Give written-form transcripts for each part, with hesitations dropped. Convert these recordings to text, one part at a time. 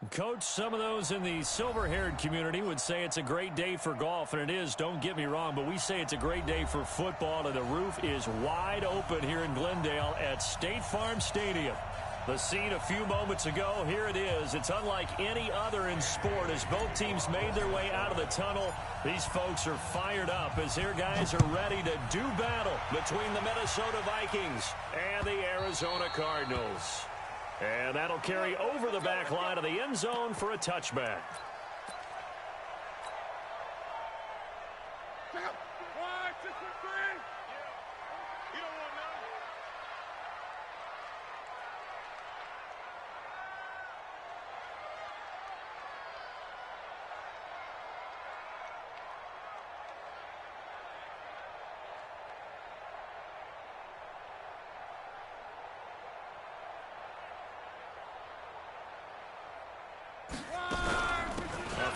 Coach, some of those in the silver-haired community would say it's a great day for golf, and it is, don't get me wrong, but we say it's a great day for football, and the roof is wide open here in Glendale at State Farm Stadium. The scene a few moments ago, here it is. It's unlike any other in sport as both teams made their way out of the tunnel. These folks are fired up as their guys are ready to do battle between the Minnesota Vikings and the Arizona Cardinals. And that'll carry over the back line of the end zone for a touchback.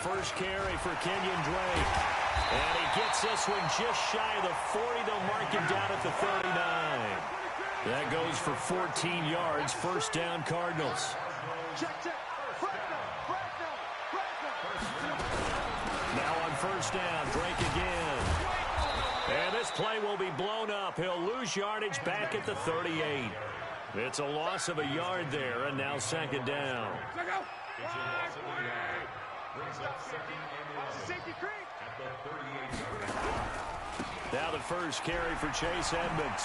First carry for Kenyon Drake. And he gets this one just shy of the 40. They'll mark him down at the 39. That goes for 14 yards. First down, Cardinals. Now on first down, Drake again. And this play will be blown up. He'll lose yardage back at the 38. It's a loss of a yard there, and now second down. Now the first carry for Chase Edmonds.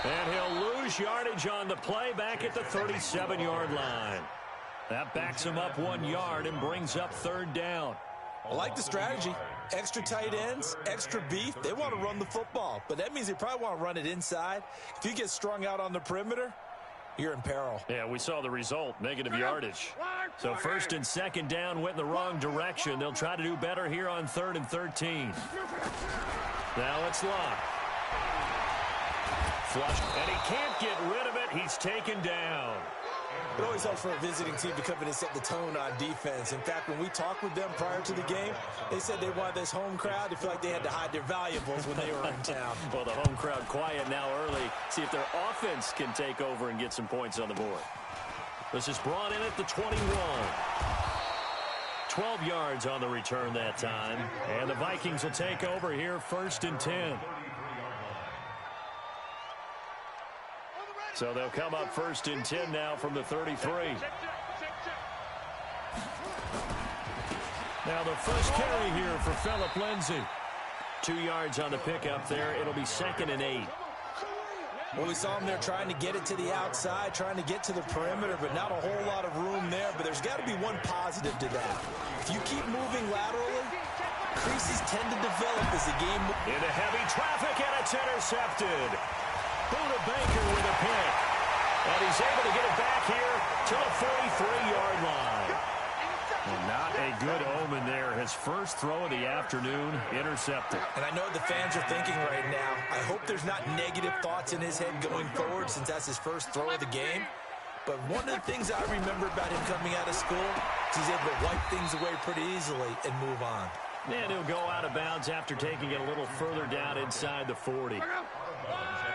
And he'll lose yardage on the play back at the 37-yard line. That backs him up 1 yard and brings up third down. I like the strategy. Extra tight ends, extra beef. They want to run the football, but that means they probably want to run it inside. If you get strung out on the perimeter, you're in peril. Yeah, we saw the result, negative yardage. So first and second down went in the wrong direction. They'll try to do better here on 3rd and 13. Now it's Locke. Flush, and he can't get rid of it. He's taken down. It always helps for a visiting team to come in and set the tone on defense. In fact, when we talked with them prior to the game, they said they wanted this home crowd to feel like they had to hide their valuables when they were in town. Well, the home crowd quiet now early. See if their offense can take over and get some points on the board. This is brought in at the 21. 12 yards on the return that time. And the Vikings will take over here 1st and 10. So they'll come up 1st and 10 now from the 33. Now the first carry here for Phillip Lindsay. 2 yards on the pickup there. It'll be 2nd and 8. Well, we saw him there trying to get it to the outside, trying to get to the perimeter, but not a whole lot of room there. But there's got to be one positive to that. If you keep moving laterally, creases tend to develop as the game moves. Into heavy traffic, and it's intercepted. Buda Baker with a pick. And he's able to get it back here to the 43-yard line. And not a good omen there. His first throw of the afternoon, intercepted. And I know the fans are thinking right now, I hope there's not negative thoughts in his head going forward since that's his first throw of the game. But one of the things I remember about him coming out of school is he's able to wipe things away pretty easily and move on. And he'll go out of bounds after taking it a little further down inside the 40.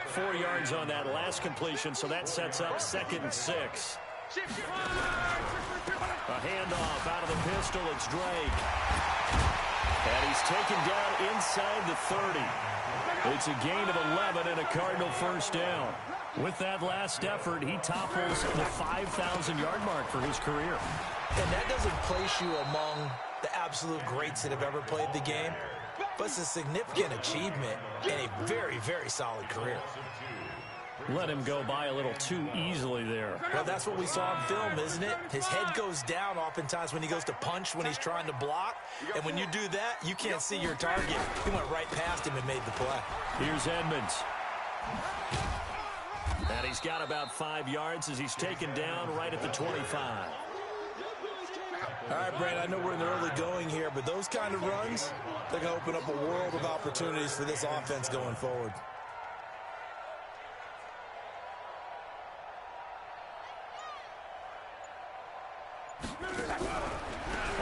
4 yards on that last completion, so that sets up 2nd and 6. A handoff out of the pistol. It's Drake. And he's taken down inside the 30. It's a gain of 11 and a Cardinal first down. With that last effort, he topples the 5,000-yard mark for his career. And that doesn't place you among the absolute greats that have ever played the game, but it's a significant achievement and a very, very solid career. Let him go by a little too easily there. Well, that's what we saw in film, isn't it? His head goes down oftentimes when he goes to punch, when he's trying to block. And when you do that, you can't see your target. He went right past him and made the play. Here's Edmonds. And he's got about 5 yards as he's taken down right at the 25. All right, Brandon, I know we're in the early going here, but those kind of runs, they're going to open up a world of opportunities for this offense going forward.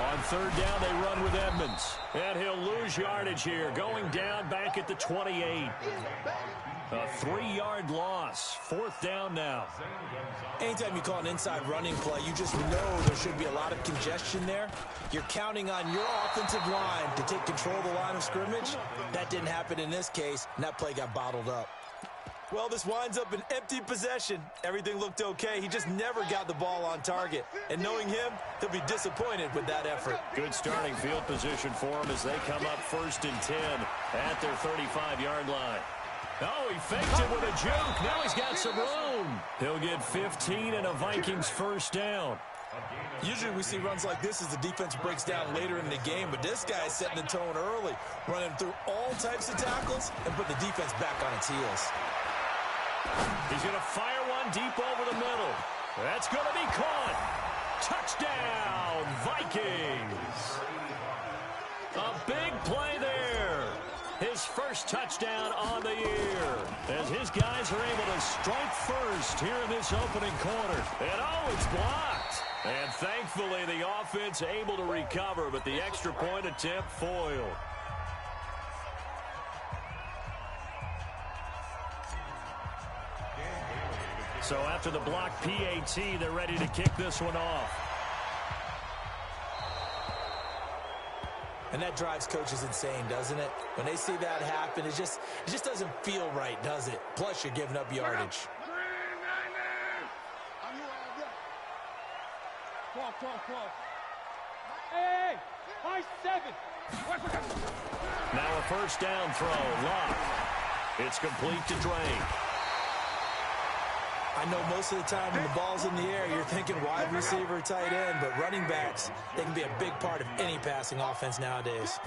On third down, they run with Edmonds. And he'll lose yardage here, going down back at the 28. A 3-yard loss. 4th down now. Anytime you call an inside running play, you just know there should be a lot of congestion there. You're counting on your offensive line to take control of the line of scrimmage. That didn't happen in this case, and that play got bottled up. Well, this winds up an empty possession. Everything looked okay. He just never got the ball on target. And knowing him, he'll be disappointed with that effort. Good starting field position for him as they come up 1st and 10 at their 35-yard line. Oh, he faked it with a juke. Now he's got some room. He'll get 15 and a Vikings 1st down. Usually we see runs like this as the defense breaks down later in the game, but this guy is setting the tone early, running through all types of tackles and put the defense back on its heels. He's going to fire one deep over the middle. That's going to be caught. Touchdown, Vikings. A big play there. His first touchdown on the year as his guys are able to strike first here in this opening quarter. And oh, it's blocked. And thankfully the offense able to recover, but the extra point attempt foiled. So after the blocked PAT, they're ready to kick this one off. And that drives coaches insane, doesn't it? When they see that happen, it just doesn't feel right, does it? Plus, you're giving up yardage. Hey, 7. Now a 1st down throw. Lock. It's complete to Drain. I know most of the time when the ball's in the air, you're thinking wide receiver, tight end, but running backs, they can be a big part of any passing offense nowadays.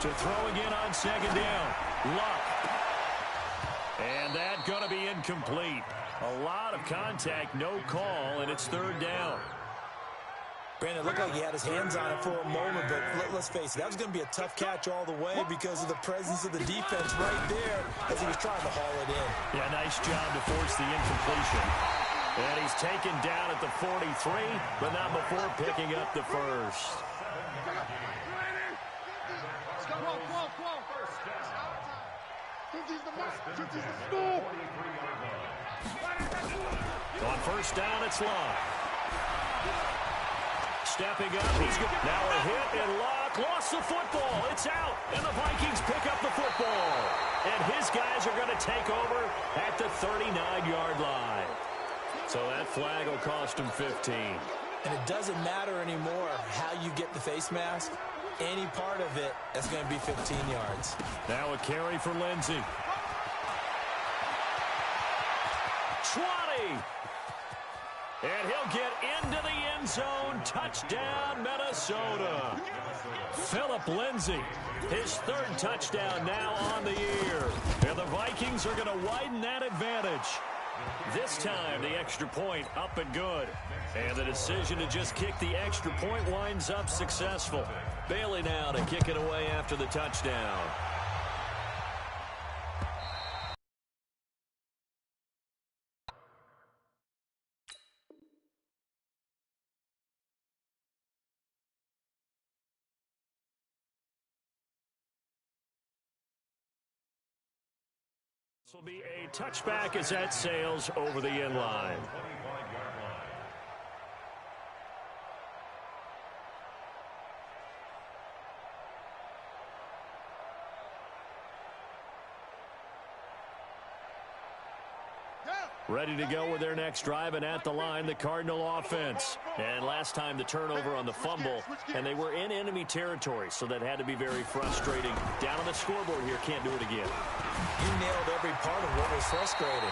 To throw again on 2nd down. Luck. And that going to be incomplete. A lot of contact, no call, and it's 3rd down. Brandon, it looked like he had his hands on it for a moment, but let's face it, that was going to be a tough catch all the way because of the presence of the defense right there as he was trying to haul it in. Yeah, nice job to force the incompletion. And he's taken down at the 43, but not before picking up the first. On 1st down, it's Long. Stepping up, he's good. Now a hit and Lock lost the football. It's out, and the Vikings pick up the football. And his guys are going to take over at the 39-yard line. So that flag will cost him 15. And it doesn't matter anymore how you get the face mask. Any part of it, that's going to be 15 yards. Now a carry for Lindsey. 20. And he'll get into the end zone. Touchdown, Minnesota. Phillip Lindsay, his 3rd touchdown now on the year. And the Vikings are going to widen that advantage. This time, the extra point up and good. And the decision to just kick the extra point winds up successful. Bailey now to kick it away after the touchdown. This will be a touchback as that sails over the end line. Ready to go with their next drive, and at the line, the Cardinal offense. And last time, the turnover on the fumble, and they were in enemy territory, so that had to be very frustrating. Down on the scoreboard here, can't do it again. You nailed every part of what was frustrating.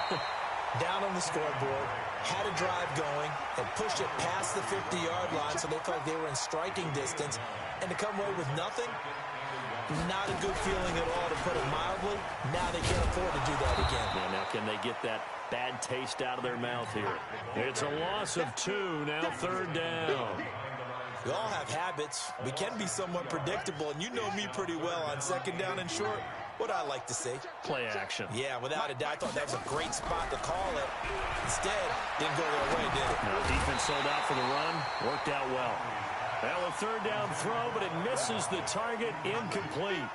Down on the scoreboard, had a drive going, and pushed it past the 50-yard line, so they felt they were in striking distance, and to come away with nothing, not a good feeling at all, to put it mildly. Now they can't afford to do that again. Yeah, now can they get that bad taste out of their mouth here? It's a loss of 2, now 3rd down. We all have habits. We can be somewhat predictable, and you know me pretty well on 2nd down and short. What I like to say? Play action. Yeah, without a doubt. I thought that was a great spot to call it. Instead, didn't go their way, did it? No, defense sold out for the run. Worked out well. Now a 3rd down throw, but it misses the target. Incomplete.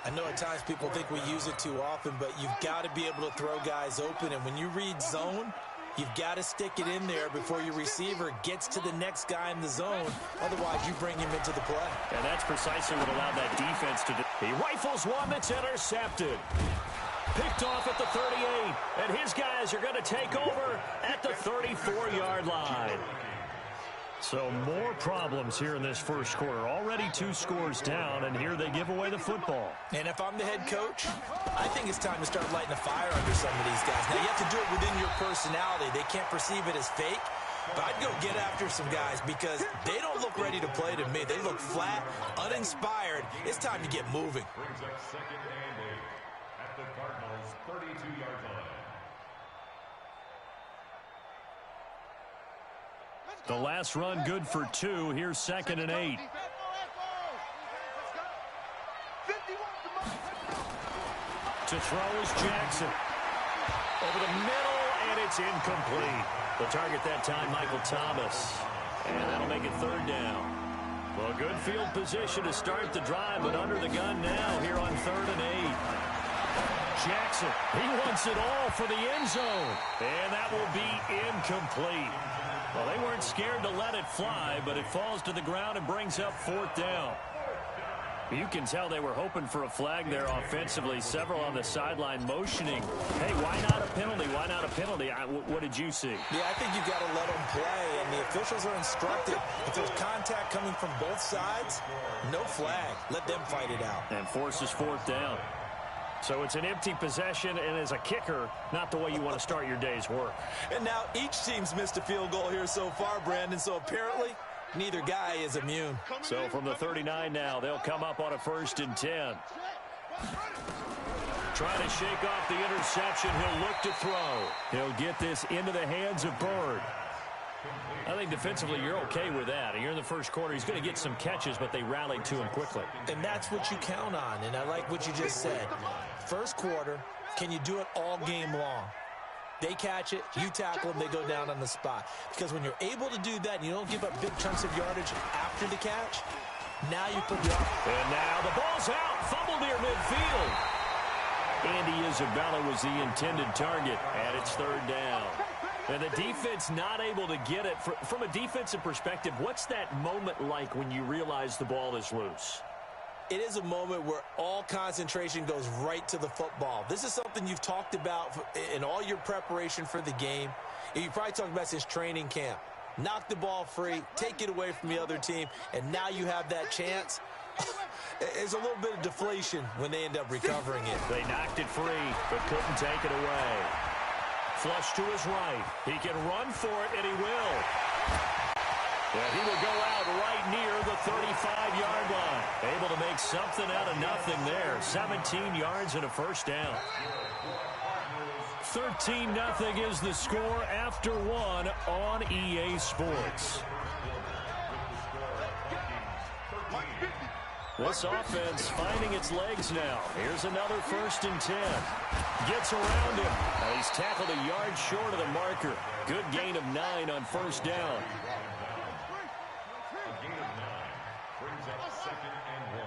I know at times people think we use it too often, but you've got to be able to throw guys open. And when you read zone, you've got to stick it in there before your receiver gets to the next guy in the zone. Otherwise, you bring him into the play. And that's precisely what allowed that defense to do. He rifles one that's intercepted. Picked off at the 38. And his guys are going to take over at the 34-yard line. So more problems here in this first quarter. Already 2 scores down, and here they give away the football. And if I'm the head coach, I think it's time to start lighting a fire under some of these guys. Now, you have to do it within your personality. They can't perceive it as fake. But I'd go get after some guys because they don't look ready to play to me. They look flat, uninspired. It's time to get moving. Brings up second and 8 at the Cardinals' 32-yard line. The last run good for 2. Here's second and 8. To throw is Jackson. Over the middle, and it's incomplete. The target that time, Michael Thomas. And that'll make it 3rd down. Well, good field position to start the drive, but under the gun now here on 3rd and 8. Jackson, he wants it all for the end zone. And that will be incomplete. Well, they weren't scared to let it fly, but it falls to the ground and brings up 4th down. You can tell they were hoping for a flag there offensively. Several on the sideline motioning. Hey, why not a penalty? Why not a penalty? What did you see? Yeah, I think you've got to let them play, and the officials are instructed. If there's contact coming from both sides, no flag. Let them fight it out. And forces 4th down. So it's an empty possession, and as a kicker, not the way you want to start your day's work. And now each team's missed a field goal here so far, Brandon, so apparently neither guy is immune. So from the 39 now, they'll come up on a 1st and 10. Trying to shake off the interception. He'll look to throw. He'll get this into the hands of Bird. I think defensively you're okay with that. You're in the first quarter. He's going to get some catches, but they rallied to him quickly. And that's what you count on, and I like what you just said. First quarter, can you do it all game long? They catch it, you tackle them, they go down on the spot. Because when you're able to do that and you don't give up big chunks of yardage after the catch, now you put your... And now the ball's out. Fumble near midfield. Andy Isabella was the intended target, and it's 3rd down. And the defense not able to get it. From a defensive perspective, what's that moment like when you realize the ball is loose? It is a moment where all concentration goes right to the football. This is something you've talked about in all your preparation for the game. You probably talked about since training camp. Knock the ball free, take it away from the other team, and now you have that chance. There's a little bit of deflation when they end up recovering it. They knocked it free, but couldn't take it away. Flush to his right. He can run for it, and he will. Yeah, he will go out right near the 35-yard line. Able to make something out of nothing there. 17 yards and a 1st down. 13-0 is the score after 1 on EA Sports. This offense finding its legs now. Here's another 1st and 10. Gets around him. He's tackled a yard short of the marker. Good gain of 9 on 1st down. A gain of 9 brings up 2nd and 1.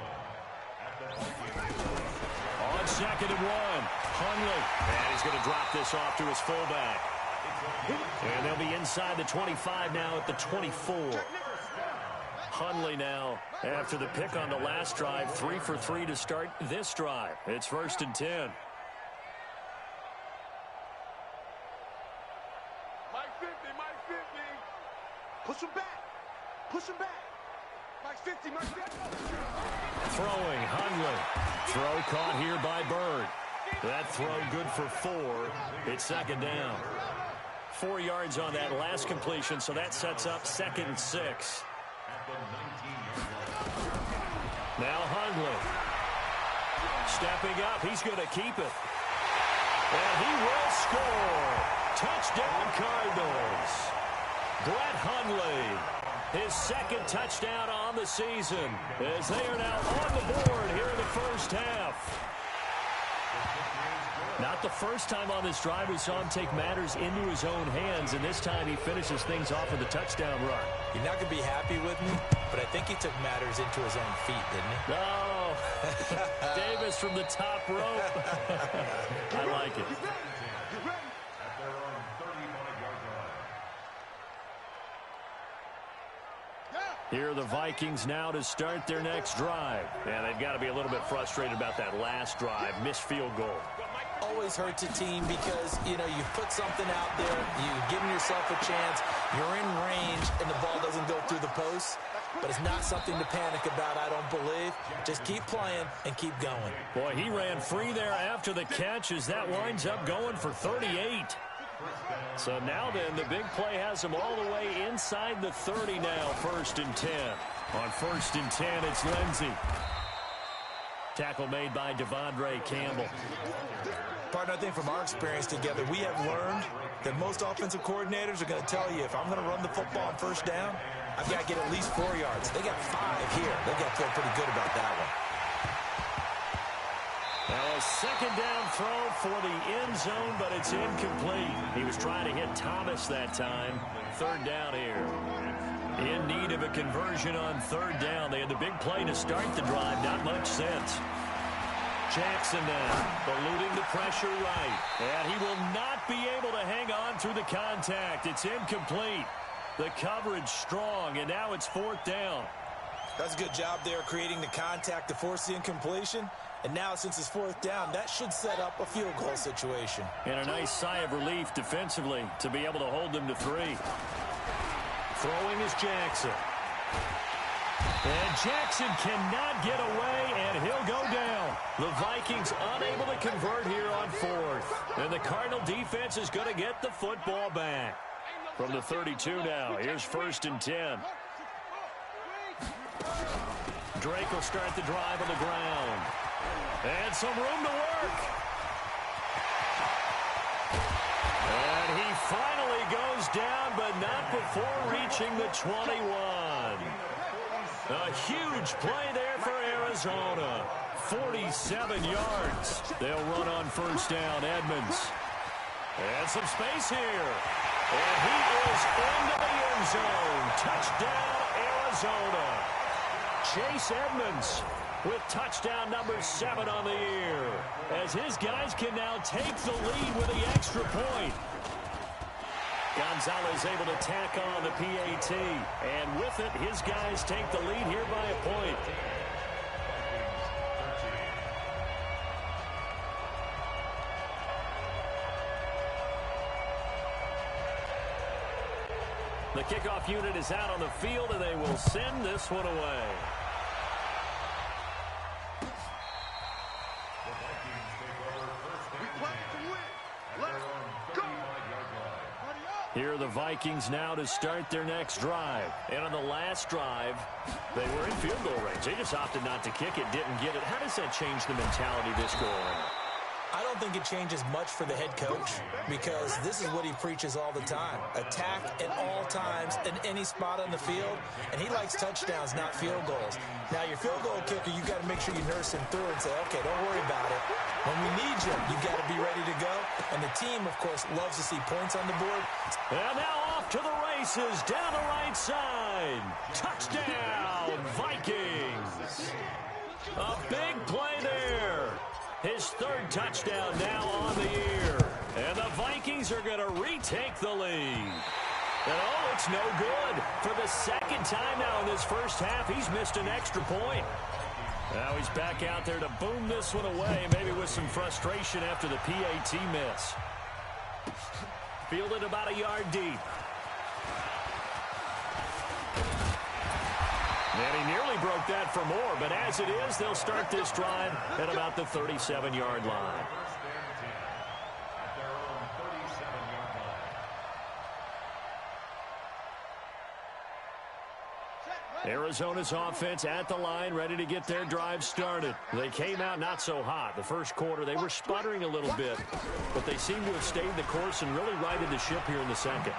On 2nd and 1, Hundley. And he's going to drop this off to his fullback. And they'll be inside the 25 now at the 24. Hundley now, after the pick on the last drive, 3 for 3 to start this drive. It's 1st and 10. Mike 50, Mike 50. Push him back. Push him back. Mike 50, Mike 50. Throwing, Hundley. Throw caught here by Bird. That throw good for 4. It's 2nd down. 4 yards on that last completion, so that sets up 2nd and 6. Now Hundley. Stepping up, he's going to keep it. And he will score. Touchdown Cardinals. Brett Hundley, his 2nd touchdown on the season, as they are now on the board here in the first half. Not the first time on this drive we saw him take matters into his own hands, and this time he finishes things off with a touchdown run. You're not going to be happy with me, but I think he took matters into his own feet, didn't he? No. Davis this from the top rope. I like it. At their own 35-yard line. Here are the Vikings now to start their next drive. And they've got to be a little bit frustrated about that last drive. Missed field goal. Always hurts a team because, you know, you put something out there, you've given yourself a chance, you're in range, and the ball doesn't go through the post. But it's not something to panic about, I don't believe. Just keep playing and keep going. Boy, he ran free there after the catch as that winds up going for 38. So now then, the big play has him all the way inside the 30 now, 1st and 10. On 1st and 10, it's Lindsey. Tackle made by Devondre Campbell. Partner, I think from our experience together, we have learned that most offensive coordinators are going to tell you, if I'm going to run the football on 1st down, I've got to get at least 4 yards. They got 5 here. They've got to feel pretty good about that one. Now a 2nd down throw for the end zone, but it's incomplete. He was trying to hit Thomas that time. 3rd down here. In need of a conversion on 3rd down. They had the big play to start the drive. Not much sense. Jackson now, eluding the pressure right. And he will not be able to hang on through the contact. It's incomplete. The coverage strong, and now it's 4th down. That's a good job there creating the contact to force the incompletion. And now, since it's 4th down, that should set up a field goal situation. And a nice sigh of relief defensively to be able to hold them to 3. Throwing is Jackson. And Jackson cannot get away, and he'll go down. The Vikings unable to convert here on 4th. And the Cardinal defense is going to get the football back. From the 32 now, here's 1st and 10. Drake will start the drive on the ground. And some room to work. And he finally goes down, but not before reaching the 21. A huge play there for Arizona. 47 yards. They'll run on 1st down, Edmonds. And some space here. And he is into the end zone. Touchdown, Arizona. Chase Edmonds with touchdown number 7 on the year, as his guys can now take the lead with the extra point. Gonzalez able to tack on the PAT, and with it, his guys take the lead here by a point. The kickoff unit is out on the field, and they will send this one away. Here are the Vikings now to start their next drive. And on the last drive, they were in field goal range. They just opted not to kick it, didn't get it. How does that change the mentality this go around? I don't think it changes much for the head coach, because this is what he preaches all the time. Attack at all times in any spot on the field, and he likes touchdowns, not field goals. Now, your field goal kicker, you've got to make sure you nurse him through and say, okay, don't worry about it. When we need you, you've got to be ready to go. And the team, of course, loves to see points on the board. And now off to the races, down the right side. Touchdown, Vikings. A big play there. His 3rd touchdown now on the year. And the Vikings are going to retake the lead. And oh, it's no good. For the 2nd time now in this first half, he's missed an extra point. Now he's back out there to boom this one away, maybe with some frustration after the PAT miss. Fielded about a yard deep. And he nearly broke that for more, but as it is, they'll start this drive at about the 37-yard line. Arizona's offense at the line, ready to get their drive started. They came out not so hot. The first quarter, they were sputtering a little bit, but they seem to have stayed the course and really righted the ship here in the 2nd.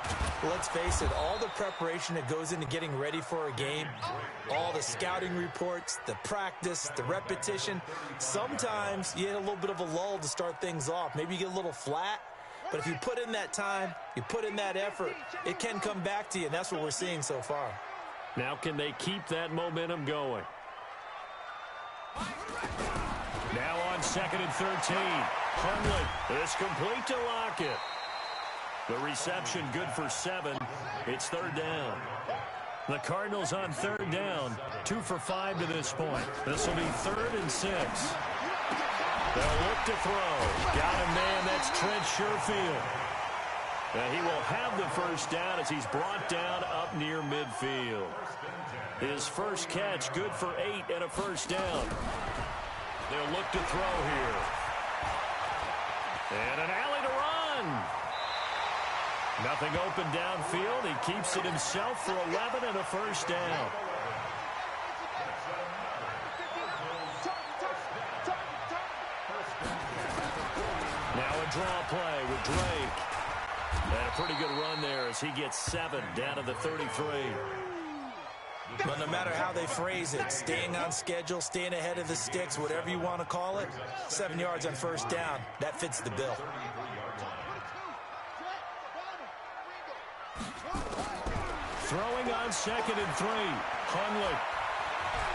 Let's face it, all the preparation that goes into getting ready for a game, all the scouting reports, the practice, the repetition, sometimes you hit a little bit of a lull to start things off. Maybe you get a little flat, but if you put in that time, you put in that effort, it can come back to you, and that's what we're seeing so far. Now can they keep that momentum going? Now on second and 13. Hundley is complete to Lockett. The reception good for 7. It's third down. The Cardinals on third down, 2 for 5 to this point. This will be 3rd and 6. They'll look to throw. Got a man, that's Trent Sherfield. He will have the first down as he's brought down up near midfield. His first catch, good for 8 and a first down. They'll look to throw here. And an alley to run. Nothing open downfield. He keeps it himself for 11 and a first down. Now a draw play with Drake. And a pretty good run there as he gets 7 down to the 33. But no matter how they phrase it, staying on schedule, staying ahead of the sticks, whatever you want to call it, 7 yards on first down, that fits the bill. Throwing on 2nd and 3. Hundley.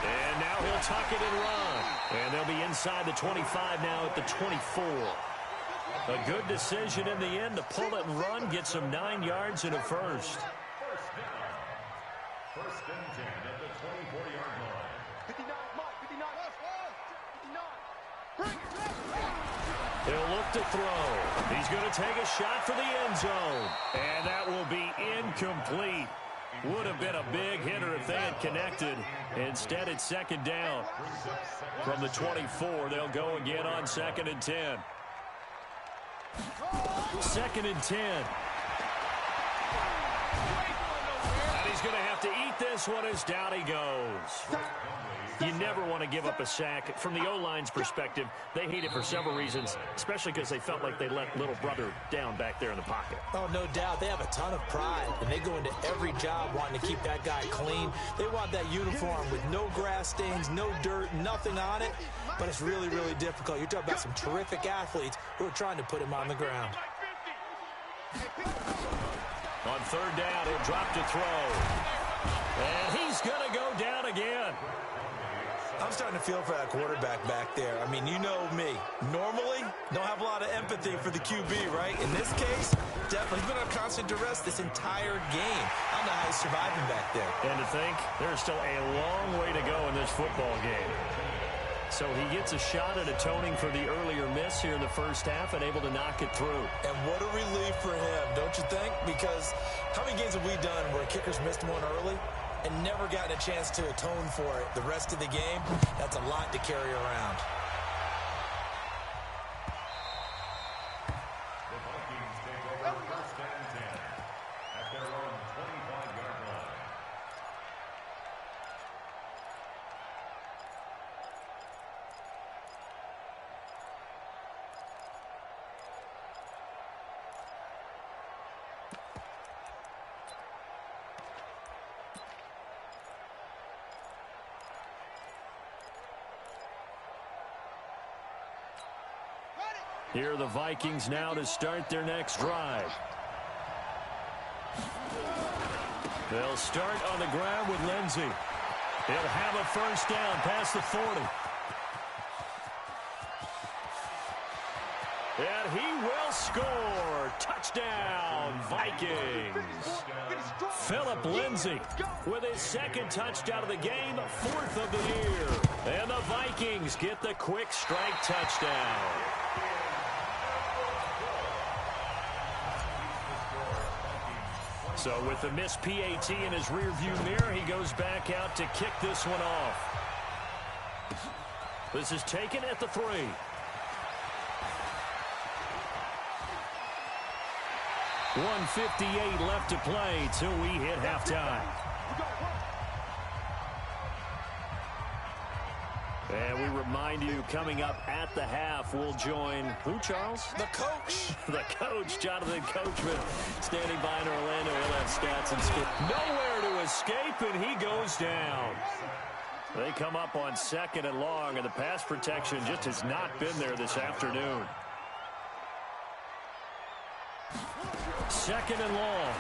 And now he'll tuck it and run. And they'll be inside the 25 now at the 24. A good decision in the end to pull it and run, get some 9 yards and a first. First and 10 at the 24-yard line. 59, Mike, 59. He'll look to throw. He's going to take a shot for the end zone. And that will be incomplete. Would have been a big hitter if they had connected. Instead, it's second down. From the 24, they'll go again on 2nd and 10. 2nd and 10. And he's going to have to eat this one as down he goes. You never want to give up a sack. From the O-line's perspective, they hate it for several reasons, especially because they felt like they let little brother down back there in the pocket. Oh, no doubt. They have a ton of pride, and they go into every job wanting to keep that guy clean. They want that uniform with no grass stains, no dirt, nothing on it, but it's really, really difficult. You're talking about some terrific athletes who are trying to put him on the ground. On third down, he'll drop to throw. And he's going to go down again. I'm starting to feel for that quarterback back there. I mean, you know me. Normally, don't have a lot of empathy for the QB, right? In this case, definitely. He's been on constant duress this entire game. I don't know how he's surviving back there. And to think, there's still a long way to go in this football game. So he gets a shot at atoning for the earlier miss here in the first half and able to knock it through. And what a relief for him, don't you think? Because how many games have we done where kickers missed one early and never gotten a chance to atone for it the rest of the game? That's a lot to carry around. The Vikings take over first and 10 at their own 25-yard line. Here are the Vikings now to start their next drive. They'll start on the ground with Lindsey. He'll have a first down past the 40. And he will score. Touchdown, Vikings. Philip Lindsey with his second touchdown of the game, 4th of the year. And the Vikings get the quick strike touchdown. So with the missed PAT in his rearview mirror, he goes back out to kick this one off. This is taken at the 3. .158 left to play till we hit halftime. And we remind you, coming up at the half, we'll join who, Charles? The coach. The coach, Jonathan Coachman, standing by in Orlando. He'll have stats and score. Nowhere to escape, and he goes down. They come up on 2nd and long, and the pass protection just has not been there this afternoon. 2nd and long.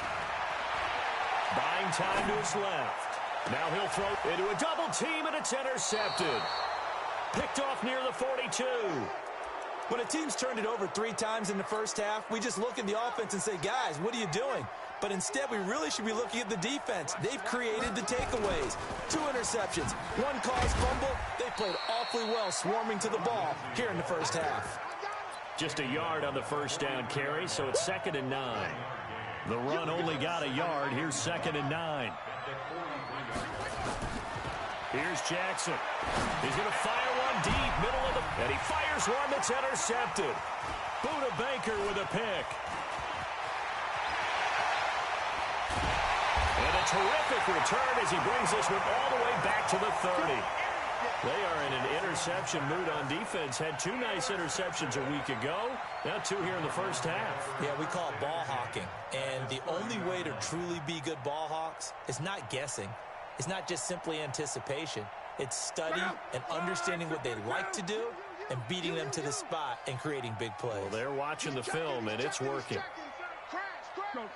Buying time to his left. Now he'll throw into a double team, and it's intercepted. Picked off near the 42. When a team's turned it over 3 times in the first half, we just look at the offense and say, guys, what are you doing? But instead, we really should be looking at the defense. They've created the takeaways. 2 interceptions, 1 caused fumble. They played awfully well swarming to the ball here in the first half. Just a yard on the first down carry, so it's 2nd and 9. The run only got a yard. Here's 2nd and 9. Here's Jackson. He's going to fire one deep, middle of the... And he fires one that's intercepted. Buda Baker with a pick. And a terrific return as he brings this one all the way back to the 30. They are in an interception mood on defense. Had 2 nice interceptions a week ago. Now 2 here in the first half. Yeah, we call it ball hawking. And the only way to truly be good ball hawks is not guessing. It's not just simply anticipation. It's study and understanding what they like to do and beating them to the spot and creating big plays. Well, they're watching the film, and it's working. Go.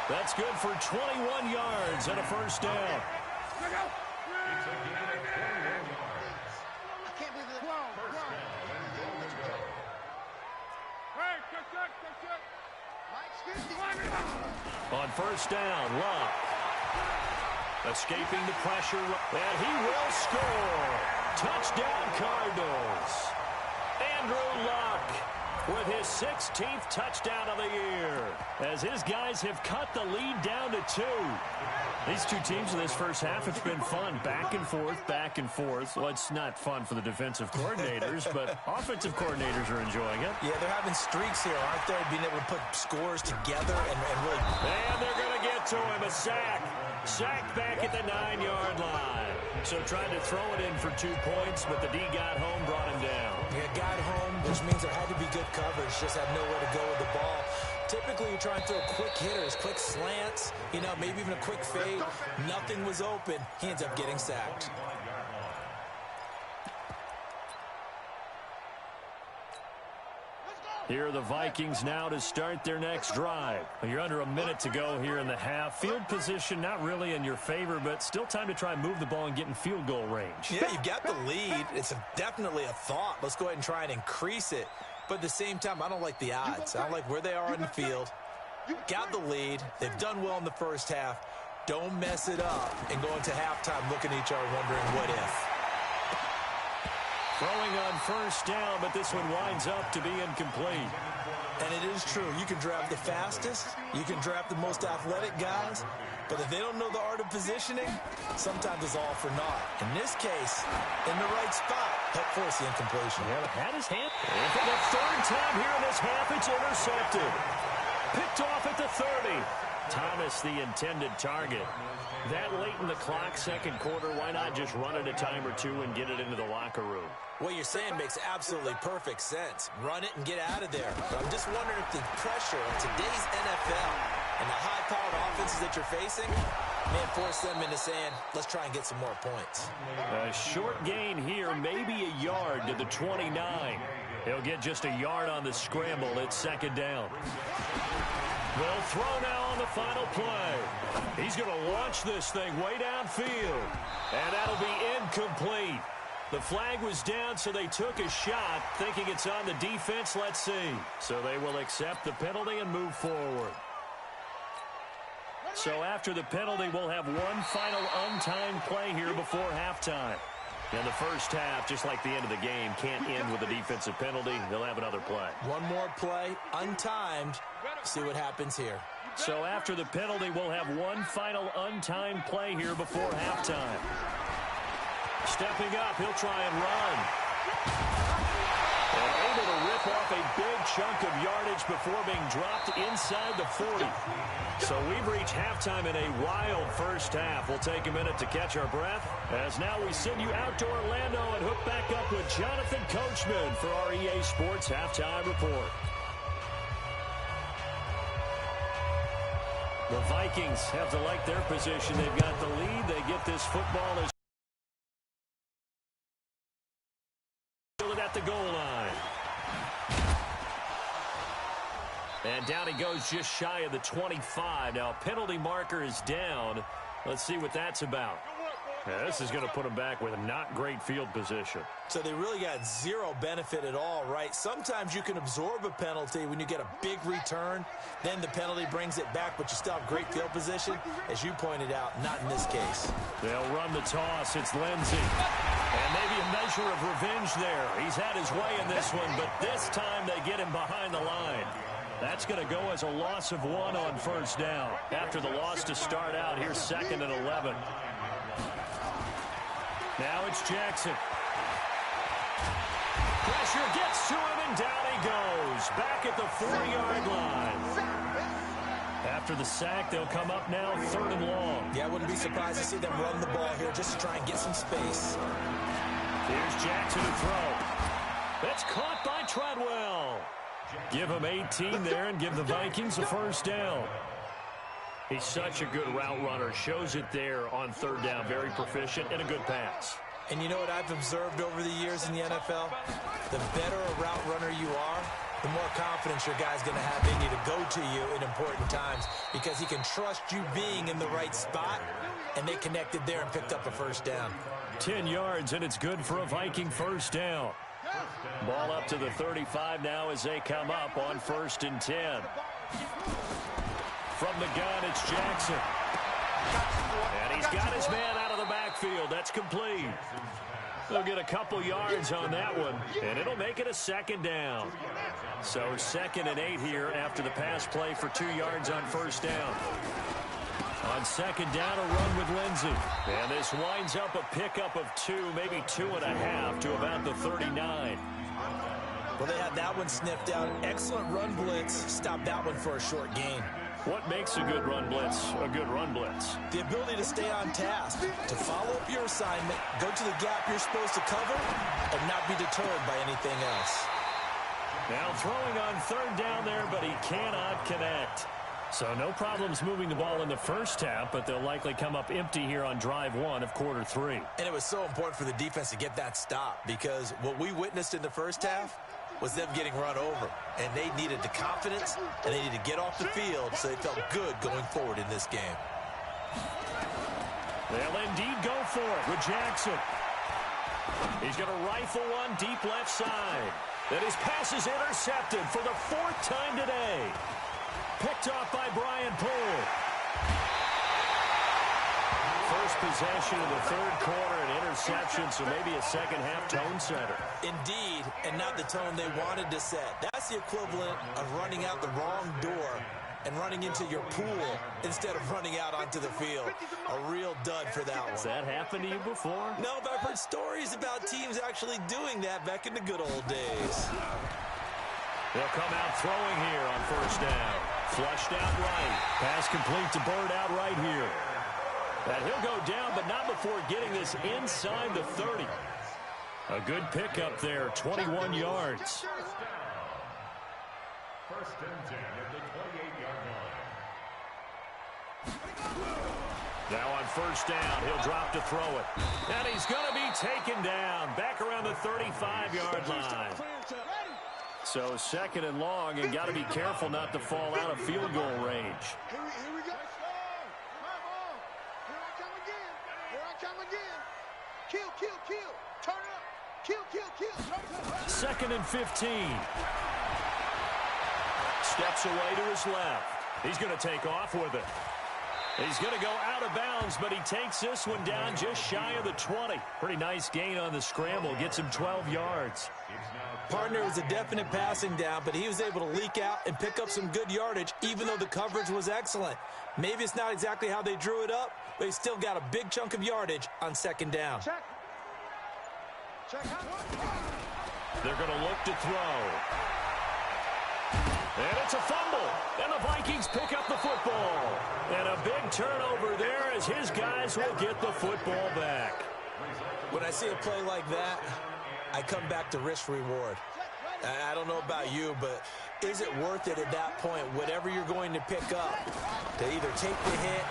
That's good for 21 yards and a first down. It's a gain of 21 yards. I can't believe it. First down and goal to go. Hey, Mike's 50. On first down, Luck. Escaping the pressure, and he will score. Touchdown, Cardinals. Andrew Luck with his 16th touchdown of the year, as his guys have cut the lead down to 2. These 2 teams in this first half, it's been fun. Back and forth, back and forth. Well, it's not fun for the defensive coordinators, but offensive coordinators are enjoying it. Yeah, they're having streaks here, aren't they? Being able to put scores together and really... And they're going to get to him. A sack. Sacked back at the 9-yard line. So trying to throw it in for 2 points, but the D got home, brought him down. Yeah, got home, which means there had to be good coverage. Just had nowhere to go with the ball. Typically, you try and throw quick hitters, quick slants, maybe even a quick fade. Nothing was open. He ends up getting sacked. Here are the Vikings now to start their next drive. You're under a minute to go here in the half. Field position not really in your favor, but still time to try and move the ball and get in field goal range. Yeah, you've got the lead. It's definitely a thought. Let's go ahead and try and increase it. But at the same time, I don't like the odds. I don't like where they are on the field. Got the lead. They've done well in the first half. Don't mess it up and go into halftime looking at each other wondering what if. Throwing on first down, but this one winds up to be incomplete. And it is true. You can draft the fastest. You can draft the most athletic guys. But if they don't know the art of positioning, sometimes it's all for naught. In this case, in the right spot, help force the incompletion. Yeah, but had his hand. And for the 3rd time here in this half, it's intercepted. Picked off at the 30. Thomas, the intended target. That late in the clock, 2nd quarter, why not just run it a time or 2 and get it into the locker room? What you're saying makes absolutely perfect sense. Run it and get out of there. But I'm just wondering if the pressure of today's NFL and the high-powered offenses that you're facing may force them into saying, let's try and get some more points. A short gain here, maybe a yard to the 29. He'll get just a yard on the scramble. It's 2nd down. They'll throw now on the final play. He's going to launch this thing way downfield. And that'll be incomplete. The flag was down, so they took a shot, thinking it's on the defense. Let's see. So they will accept the penalty and move forward. So after the penalty, we'll have one final untimed play here before halftime. In the first half, just like the end of the game, can't end with a defensive penalty. They'll have another play. One more play, untimed. See what happens here. So after the penalty, we'll have one final untimed play here before halftime. Stepping up, he'll try and run. And able to rip off a big chunk of yardage before being dropped inside the 40. So we've reached halftime in a wild first half. We'll take a minute to catch our breath, as now we send you out to Orlando and hook back up with Jonathan Coachman for our EA Sports Halftime Report. The Vikings have to like their position. They've got the lead. They get this football as at the goal line. And down he goes just shy of the 25. Now, penalty marker is down. Let's see what that's about. Yeah, this is going to put him back with a not great field position. So they really got zero benefit at all, right? Sometimes you can absorb a penalty when you get a big return. Then the penalty brings it back, but you still have great field position. As you pointed out, not in this case. They'll run the toss. It's Lindsey. And maybe a measure of revenge there. He's had his way in this one, but this time they get him behind the line. That's going to go as a loss of 1 on first down. After the loss to start out, here's 2nd and 11. Now it's Jackson. Pressure gets to him, and down he goes. Back at the 4-yard line. After the sack, they'll come up now 3rd and long. Yeah, I wouldn't be surprised to see them run the ball here just to try and get some space. Here's Jackson to throw. It's caught by Treadwell. Give him 18 there and give the Vikings a first down. He's such a good route runner. Shows it there on 3rd down. Very proficient and a good pass. And you know what I've observed over the years in the NFL? The better a route runner you are, the more confidence your guy's going to have in you to go to you in important times because he can trust you being in the right spot, and they connected there and picked up a first down. 10 yards, and it's good for a Viking first down. Ball up to the 35 now as they come up on 1st and 10. From the gun, it's Jackson. And he's got his man out of the backfield. That's complete. They'll get a couple yards on that one, and it'll make it a 2nd down. So 2nd and 8 here after the pass play for 2 yards on first down. On 2nd down, a run with Lindsey. And this winds up a pickup of 2, maybe 2.5 to about the 39. Well, they had that one sniffed out. Excellent run blitz. Stopped that one for a short gain. What makes a good run blitz a good run blitz? The ability to stay on task, to follow up your assignment, go to the gap you're supposed to cover, and not be deterred by anything else. Now throwing on 3rd down there, but he cannot connect. So no problems moving the ball in the first half, but they'll likely come up empty here on drive 1 of quarter 3. And it was so important for the defense to get that stop because what we witnessed in the first half was them getting run over. And they needed the confidence, and they needed to get off the field so they felt good going forward in this game. They'll indeed go for it with Jackson. He's going to rifle one deep left side. Then his pass is intercepted for the 4th time today. Picked off by Brian Poole. First possession of the 3rd quarter, an interception, so maybe a second-half tone setter. Indeed, and not the tone they wanted to set. That's the equivalent of running out the wrong door and running into your pool instead of running out onto the field. A real dud for that one. Has that happened to you before? No, but I've heard stories about teams actually doing that back in the good old days. They'll come out throwing here on 1st down. Flushed out right. Pass complete to Bird out right here. And he'll go down, but not before getting this inside the 30. A good pickup there, 21 yards. 1st and 10 at the 28-yard line. Now on 1st down, he'll drop to throw it. And he's going to be taken down back around the 35-yard line. So 2nd and long, and got to be careful not to fall out of field goal range. Here we go. Here I come again. Here I come again. Kill. Turn up. Kill. 2nd and 15. Steps away to his left. He's going to take off with it. He's going to go out of bounds, but he takes this one down just shy of the 20. Pretty nice gain on the scramble. Gets him 12 yards. Partner was a definite passing down, but he was able to leak out and pick up some good yardage, even though the coverage was excellent. Maybe it's not exactly how they drew it up, but he still got a big chunk of yardage on 2nd down. Check. They're going to look to throw. And it's a fumble. And the Vikings pick up the football. And a big turnover there as his guys will get the football back. When I see a play like that, I come back to risk-reward. I don't know about you, but is it worth it at that point, whatever you're going to pick up, to either take the hit,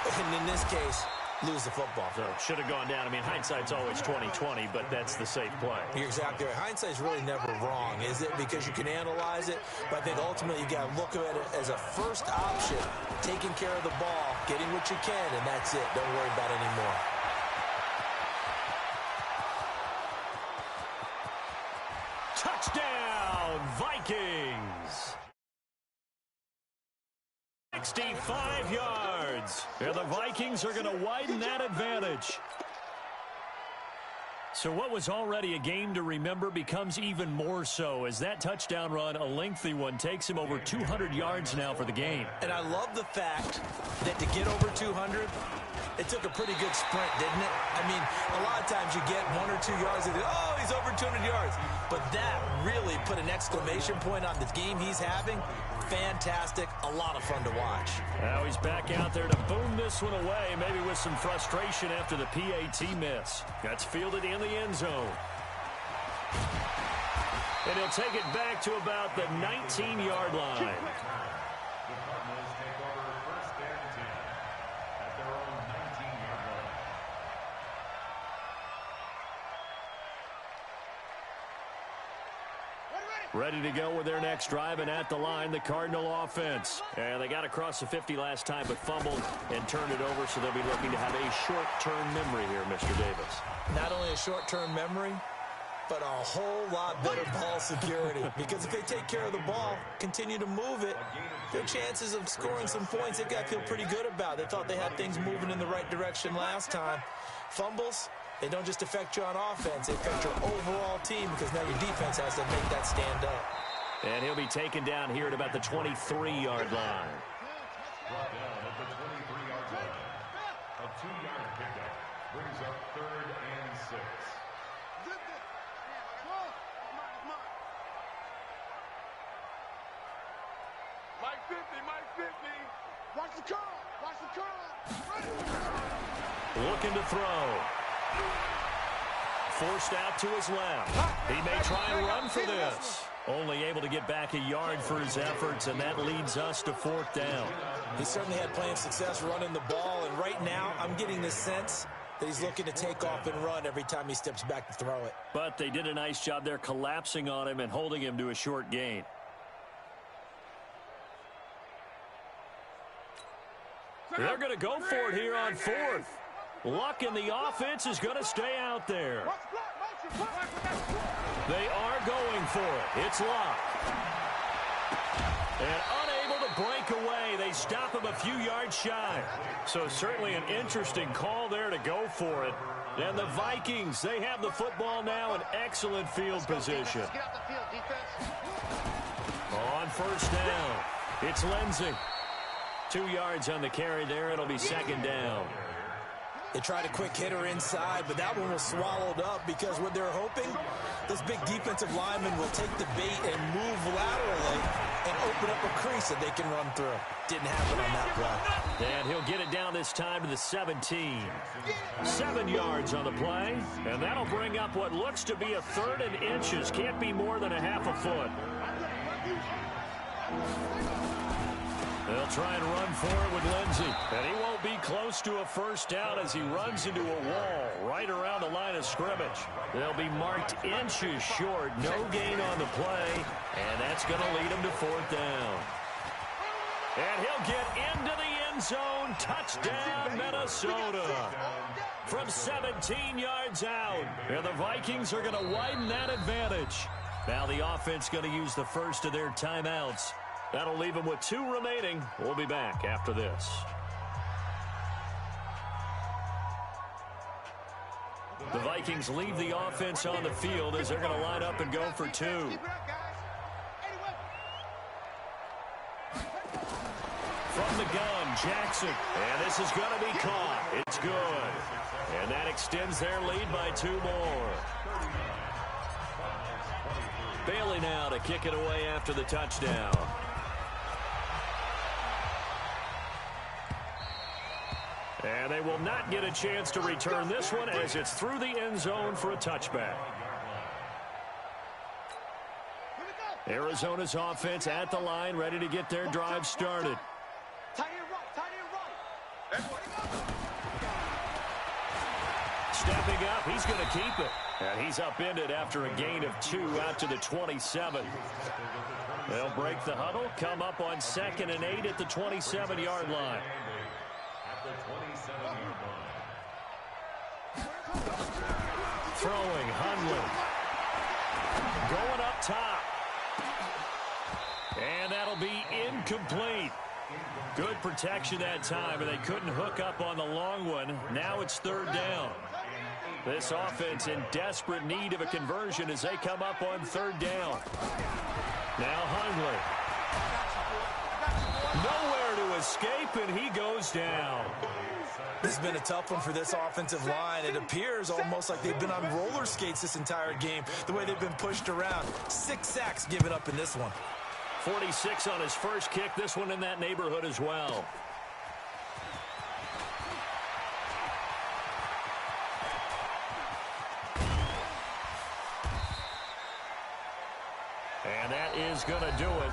and in this case, lose the football. So should have gone down. I mean, hindsight's always 20/20, but that's the safe play. You're exactly right. Hindsight's really never wrong, is it? Because you can analyze it, but I think ultimately you got to look at it as a first option, taking care of the ball, getting what you can, and that's it. Don't worry about it anymore. Touchdown, Vikings! 65 yards. And the Vikings are going to widen that advantage. So what was already a game to remember becomes even more so as that touchdown run, a lengthy one, takes him over 200 yards now for the game. And I love the fact that to get over 200, it took a pretty good sprint, didn't it? I mean, a lot of times you get 1 or 2 yards and, oh, he's over 200 yards. But that really put an exclamation point on the game he's having. Fantastic. A lot of fun to watch. Now he's back out there to boom this one away, maybe with some frustration after the PAT miss. That's fielded in the end zone. And he'll take it back to about the 19-yard line. Ready to go with their next drive, and at the line, the Cardinal offense. And they got across the 50 last time, but fumbled and turned it over, so they'll be looking to have a short-term memory here, Mr. Davis. Not only a short-term memory, but a whole lot better ball security. Because if they take care of the ball, continue to move it, their chances of scoring some points, they've got to feel pretty good about. They thought they had things moving in the right direction last time. Fumbles, they don't just affect you on offense, they affect your overall team because now your defense has to make that stand up. And he'll be taken down here at about the 23-yard line. Brought down at the 23-yard line. A 2-yard pickup brings up 3rd and 6. Mike 50, Mike 50. Watch the curl, watch the curl. Looking to throw. Forced out to his left. He may try and run for this. Only able to get back a yard for his efforts, and that leads us to 4th down. He certainly had plenty of success running the ball, and right now I'm getting the sense that he's looking to take off and run every time he steps back to throw it. But they did a nice job there collapsing on him and holding him to a short gain. They're going to go for it here on 4th. Luck in the offense is going to stay out there. They are going for it. It's Luck. And unable to break away. They stop him a few yards shy. So certainly an interesting call there to go for it. And the Vikings, they have the football now in excellent field position. On 1st down, it's Lindsey. 2 yards on the carry there. It'll be 2nd down. They tried a quick hitter inside, but that one was swallowed up because what they're hoping, this big defensive lineman will take the bait and move laterally and open up a crease that they can run through. Didn't happen on that play. And he'll get it down this time to the 17. 7 yards on the play, and that'll bring up what looks to be a 3rd and inches. Can't be more than a half a foot. They'll try and run for it with Lindsey. And he won't be close to a 1st down as he runs into a wall right around the line of scrimmage. They'll be marked inches short. No gain on the play. And that's going to lead him to 4th down. And he'll get into the end zone. Touchdown, Minnesota. From 17 yards out. And the Vikings are going to widen that advantage. Now the offense going to use the first of their timeouts. That'll leave them with 2 remaining. We'll be back after this. The Vikings leave the offense on the field as they're going to line up and go for 2. From the gun, Jackson. And this is going to be caught. It's good. And that extends their lead by 2 more. Bailey now to kick it away after the touchdown. And they will not get a chance to return this one as it's through the end zone for a touchback. Arizona's offense at the line, ready to get their drive started. stepping up. He's going to keep it. And he's upended after a gain of 2 out to the 27. They'll break the huddle, come up on 2nd and 8 at the 27-yard line. At the 27-yard line. Throwing, Hundley. Going up top. And that'll be incomplete. Good protection that time, and they couldn't hook up on the long one. Now it's 3rd down. This offense in desperate need of a conversion as they come up on 3rd down. Now Hundley. Nowhere to escape, and he goes down. This has been a tough one for this offensive line. It appears almost like they've been on roller skates this entire game, the way they've been pushed around. 6 sacks given up in this one. 46 on his first kick. This one in that neighborhood as well. And that is going to do it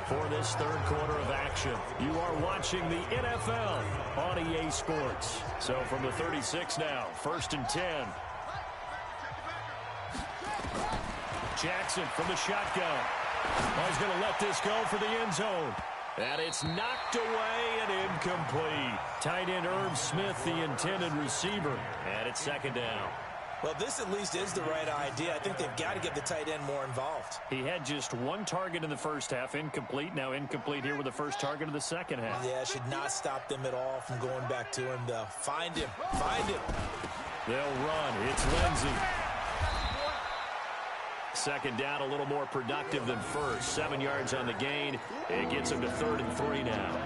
for this 3rd quarter of action. You are watching the NFL on EA Sports. So from the 36 now, 1st and 10. Jackson from the shotgun. Oh, he's going to let this go for the end zone. And it's knocked away and incomplete. Tight end Irv Smith, the intended receiver. And it's 2nd down. Well, this at least is the right idea. I think they've got to get the tight end more involved. He had just 1 target in the first half, incomplete. Now incomplete here with the first target of the second half. Yeah, should not stop them at all from going back to him, though. Find him. Find him. They'll run. It's Lindsey. 2nd down, a little more productive than first. 7 yards on the gain. It gets them to 3rd and 3 now.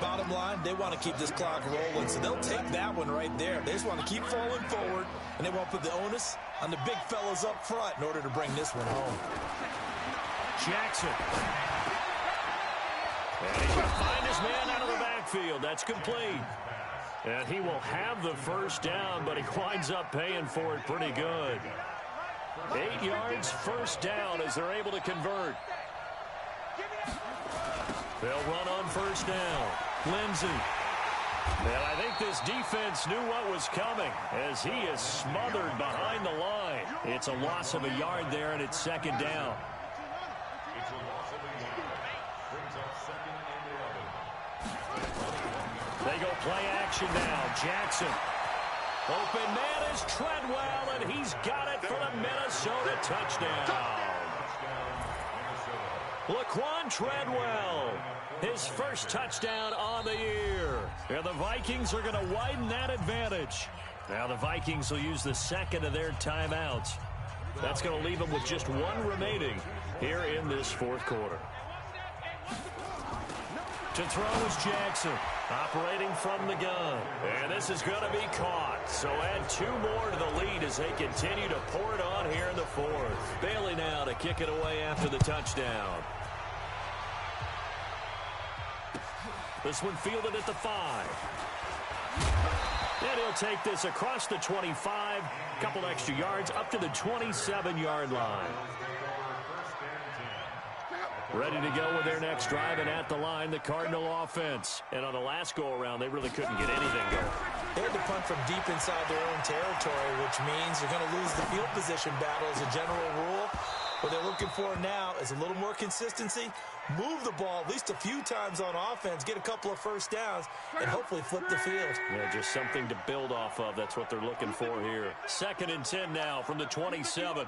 Bottom line, they want to keep this clock rolling, so they'll take that one right there. They just want to keep falling forward, and they want to put the onus on the big fellas up front in order to bring this one home. Jackson. And he's going to find his man out of the backfield. That's complete. And he will have the first down, but he winds up paying for it pretty good. 8 yards, first down as they're able to convert. They'll run on first down. Lindsey. And I think this defense knew what was coming as he is smothered behind the line. It's a loss of a yard there, and it's 2nd down. It's a loss of a yard. Brings up 2nd and 11. They go play action now. Jackson. Open man is Treadwell, and he's got it for the Minnesota touchdown. Laquan Treadwell, his first touchdown on the year. And the Vikings are going to widen that advantage. Now the Vikings will use the 2nd of their timeouts. That's going to leave them with just 1 remaining here in this 4th quarter. To throw is Jackson, operating from the gun. And this is going to be caught. So add 2 more to the lead as they continue to pour it on here in the 4th. Bailey now to kick it away after the touchdown. This one fielded at the 5. And he'll take this across the 25. Couple extra yards up to the 27-yard line. Ready to go with their next drive, and at the line, the Cardinal offense. And on the last go-around, they really couldn't get anything going. They had to punt from deep inside their own territory, which means you're going to lose the field position battle as a general rule. What they're looking for now is a little more consistency, move the ball at least a few times on offense, get a couple of first downs, and hopefully flip the field. Yeah, just something to build off of. That's what they're looking for here. 2nd and 10 now from the 27.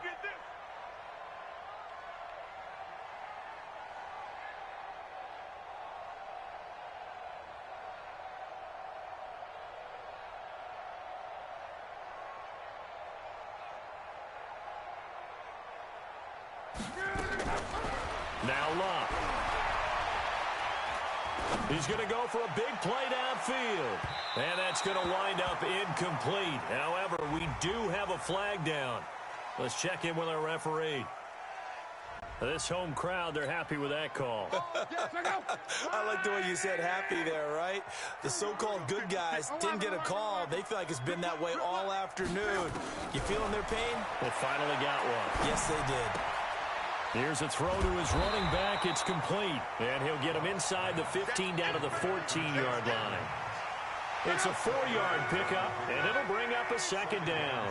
Now Locke. He's going to go for a big play downfield. And that's going to wind up incomplete. However, we do have a flag down. Let's check in with our referee. This home crowd, they're happy with that call. I like the way you said happy there, right? The so-called good guys didn't get a call. They feel like it's been that way all afternoon. You feeling their pain? They finally got one. Yes, they did. Here's a throw to his running back. It's complete. And he'll get him inside the 15 down to the 14-yard line. It's a 4-yard pickup, and it'll bring up a second down.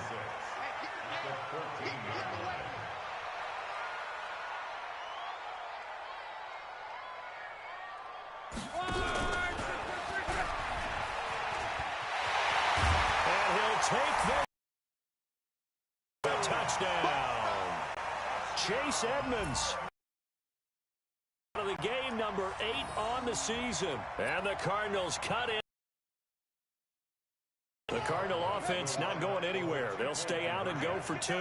And he'll take the touchdown. Chase Edmonds. Out of the game, number 8 on the season. And the Cardinals cut in. The Cardinal offense not going anywhere. They'll stay out and go for 2.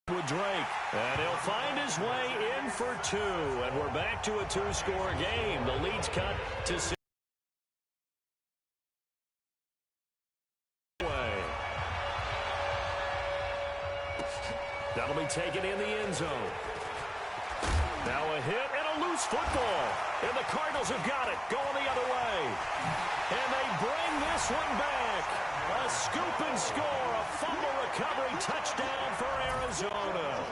With Drake, and he'll find his way in for 2, and we're back to a 2-score game. The lead's cut to 6. That'll be taken in the end zone. Now a hit and a loose football. And the Cardinals have got it, going the other way. And they bring this one back. A scoop and score, a fumble recovery touchdown for Arizona.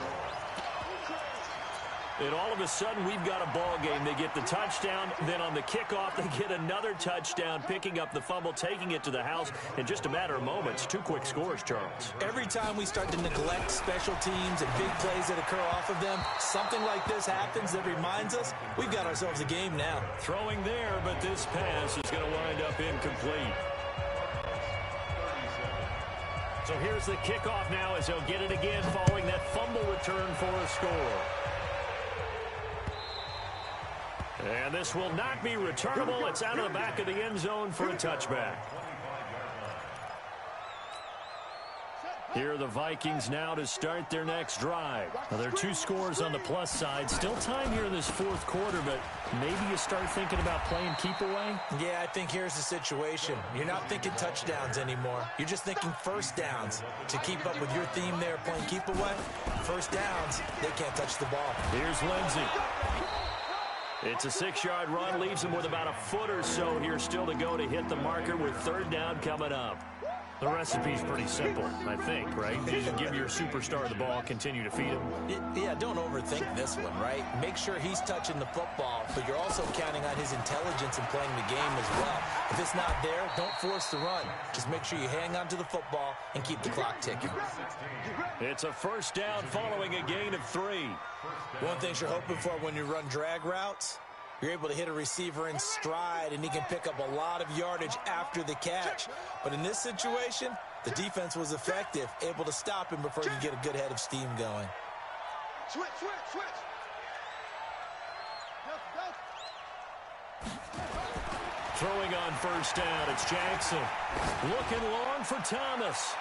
And all of a sudden, we've got a ball game. They get the touchdown, then on the kickoff, they get another touchdown, picking up the fumble, taking it to the house in just a matter of moments. 2 quick scores, Charles. Every time we start to neglect special teams and big plays that occur off of them, something like this happens that reminds us we've got ourselves a game now. Throwing there, but this pass is going to wind up incomplete. So here's the kickoff now as he'll get it again following that fumble return for a score. And this will not be returnable. It's out of the back of the end zone for a touchback. Here are the Vikings now to start their next drive. Now, there are 2 scores on the plus side. Still time here in this 4th quarter, but maybe you start thinking about playing keep away? Yeah, I think here's the situation. You're not thinking touchdowns anymore. You're just thinking first downs. To keep up with your theme there, playing keep away, first downs, they can't touch the ball. Here's Lindsey. It's a 6-yard run, leaves him with about a foot or so here still to go to hit the marker with 3rd down coming up. The recipe's pretty simple, I think, right? You just give your superstar the ball, continue to feed him. Yeah, don't overthink this one, right? Make sure he's touching the football, but you're also counting on his intelligence in playing the game as well. If it's not there, don't force the run. Just make sure you hang on to the football and keep the clock ticking. It's a 1st down following a gain of 3. One thing you're hoping for when you run drag routes, you're able to hit a receiver in stride, and he can pick up a lot of yardage after the catch. But in this situation, the defense was effective, able to stop him before you get a good head of steam going. Switch. Throwing on 1st down, it's Jackson. Looking long for Thomas.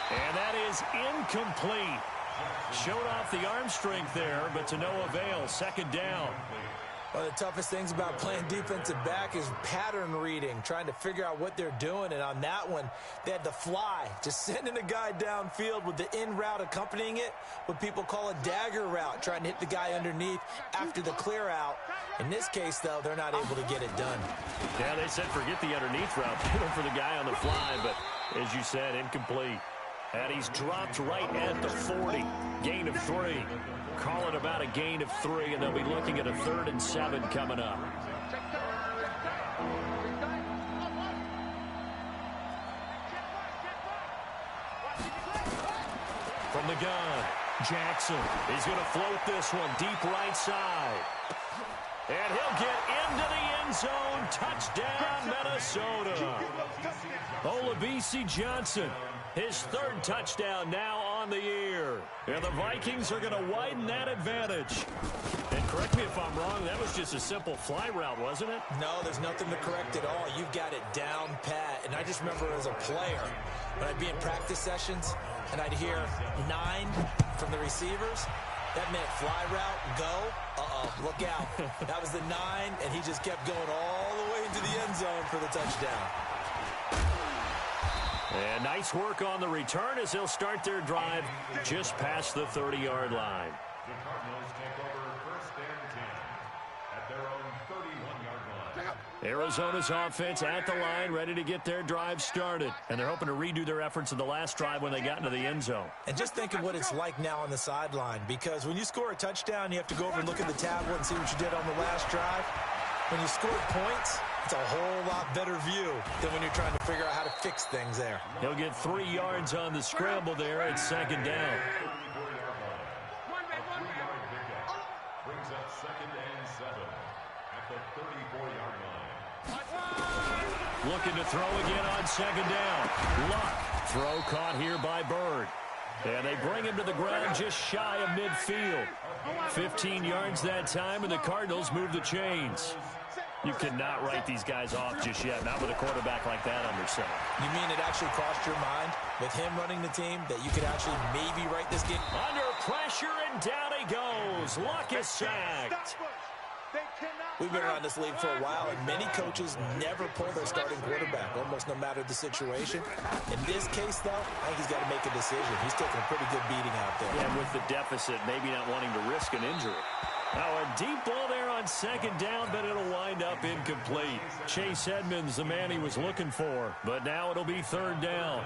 And that is incomplete. Showed off the arm strength there, but to no avail. 2nd down. One of the toughest things about playing defensive back is pattern reading, trying to figure out what they're doing. And on that one, they had to fly, just sending a guy downfield with the in route accompanying it, what people call a dagger route, trying to hit the guy underneath after the clear out. In this case, though, they're not able to get it done. Yeah, they said forget the underneath route, put him for the guy on the fly, but as you said, incomplete. And he's dropped right at the 40. Gain of 3. Call it about a gain of 3, and they'll be looking at a 3rd and 7 coming up. From the gun, Jackson. He's going to float this one deep right side. And he'll get into the end zone. Touchdown, Minnesota. Olabisi Johnson. His 3rd touchdown now on the year. And the Vikings are going to widen that advantage. And correct me if I'm wrong, that was just a simple fly route, wasn't it? No, there's nothing to correct at all. You've got it down pat. And I just remember as a player, when I'd be in practice sessions and I'd hear 9 from the receivers, that meant fly route, go, look out. That was the 9, and he just kept going all the way into the end zone for the touchdown. And nice work on the return as they'll start their drive just past the 30-yard line. The Cardinals take over 1st and 10 at their own 31-yard line. Arizona's offense at the line, ready to get their drive started. And they're hoping to redo their efforts in the last drive when they got into the end zone. And just think of what it's like now on the sideline, because when you score a touchdown, you have to go over and look at the tablet and see what you did on the last drive. When you score points, it's a whole lot better view than when you're trying to figure out how to fix things there. He'll get 3 yards on the scramble there at second down. Brings up 2nd and 7 at the 34-yard line. Looking to throw again on second down. Luck. Throw caught here by Bird. And they bring him to the ground just shy of midfield. 15 yards that time, and the Cardinals move the chains. You cannot write these guys off just yet, not with a quarterback like that under center. You mean it actually crossed your mind with him running the team that you could actually maybe write this game? Under pressure, and down he goes. Luck is sacked. We've been around this league for a while, and many coaches never pull their starting quarterback, almost no matter the situation. In this case, though, I think he's got to make a decision. He's taking a pretty good beating out there. Yeah, with the deficit, maybe not wanting to risk an injury. Now a deep ball there on second down, but it'll wind up incomplete. Chase Edmonds, the man he was looking for, but now it'll be third down.